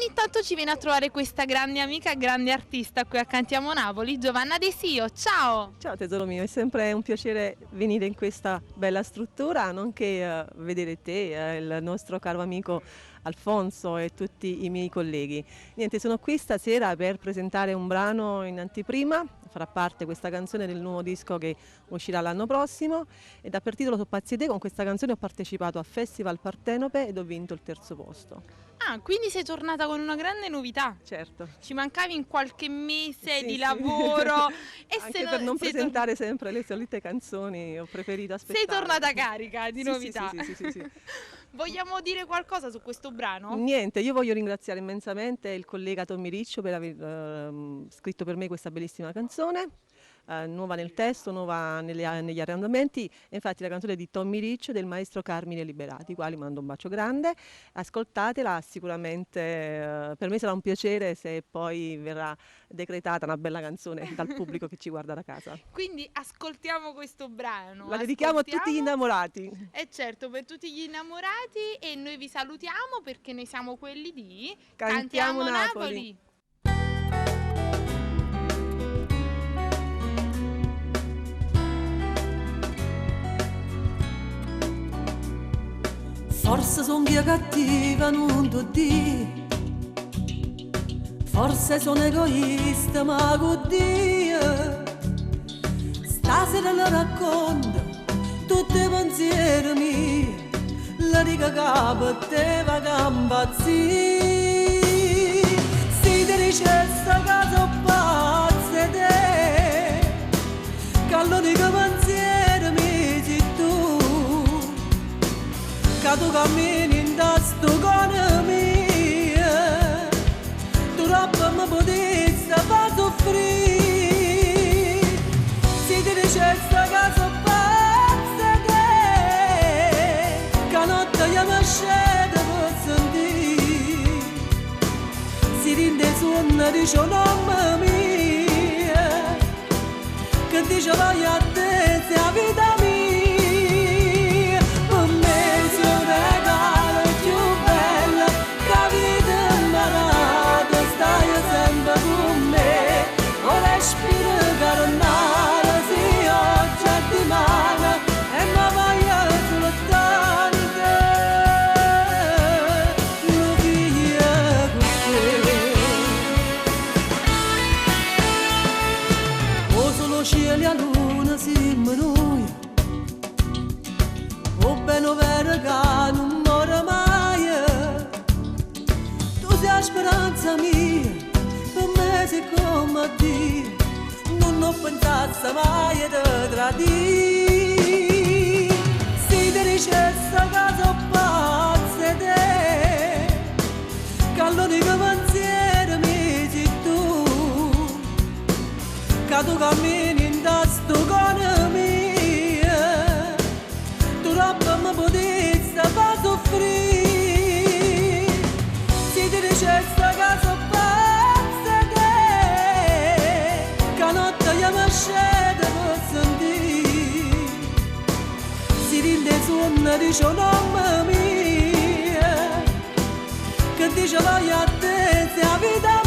ogni tanto ci viene a trovare questa grande amica, grande artista qui a Cantiamo Napoli, Giovanna De Sio. Ciao! Ciao tesoro mio, è sempre un piacere venire in questa bella struttura, nonché vedere te, il nostro caro amico Alfonso e tutti i miei colleghi. Niente, sono qui stasera per presentare un brano in anteprima, farà parte questa canzone del nuovo disco che uscirà l'anno prossimo e da per titolo So pazzi te. Con questa canzone ho partecipato a Festival Partenope ed ho vinto il 3° posto. Ah, quindi sei tornata con una grande novità. Certo. Ci mancavi in qualche mese Sì, di sì. lavoro. E Anche per non presentare sempre le solite canzoni ho preferito aspettare. Sei tornata carica di Sì, novità. Sì. Vogliamo dire qualcosa su questo brano? Niente, io voglio ringraziare immensamente il collega Tommy Riccio per aver scritto per me questa bellissima canzone, nuova nel testo, nuova negli arrangiamenti. Infatti la canzone è di Tommy Riccio e del maestro Carmine Liberati, quali mando un bacio grande. Ascoltatela, sicuramente per me sarà un piacere se poi verrà decretata una bella canzone dal pubblico che ci guarda da casa. Quindi ascoltiamo questo brano. La dedichiamo a tutti gli innamorati. E certo, per tutti gli innamorati, e noi vi salutiamo perché noi siamo quelli di Cantiamo Napoli. Forse sono io cattiva, non ti dico. Forse sono egoista, ma con Dio stasera le racconto tutti i pensieri miei. La dica capo te va impazzì. Si ti dice sta casa pazza te, che l'unico pensiero mi sei tu, che tu cammini in tasto con me, tu troppo mi potessi far soffrire. Si ti dice sta casa pazza te, che notte io mi scedo per sentire, si rende suona dice un nome mio, che dice vai a te sei la vita mia. Per me sei un regalo più bello che la vita imparata, stai sempre con me, un respiro carnale, se oggi è di mano e mi voglio soltanto lo via con te. O solo cielo e luna siamo noi, o bene vero che non muore mai. Tu sei la speranza mia, per me sei come Dio, non ho pensato mai di tradire. Si ti dice sta casa pazza te, che l'unico pensiero mi sei tu, che tu cammini in tasto con me, tu troppo mi potessi far soffrire. Si ti dice sta casa pazza te, che notte io mi scedo per sentire, si rende suona dice un nome mio, che dice vai a te sei la vita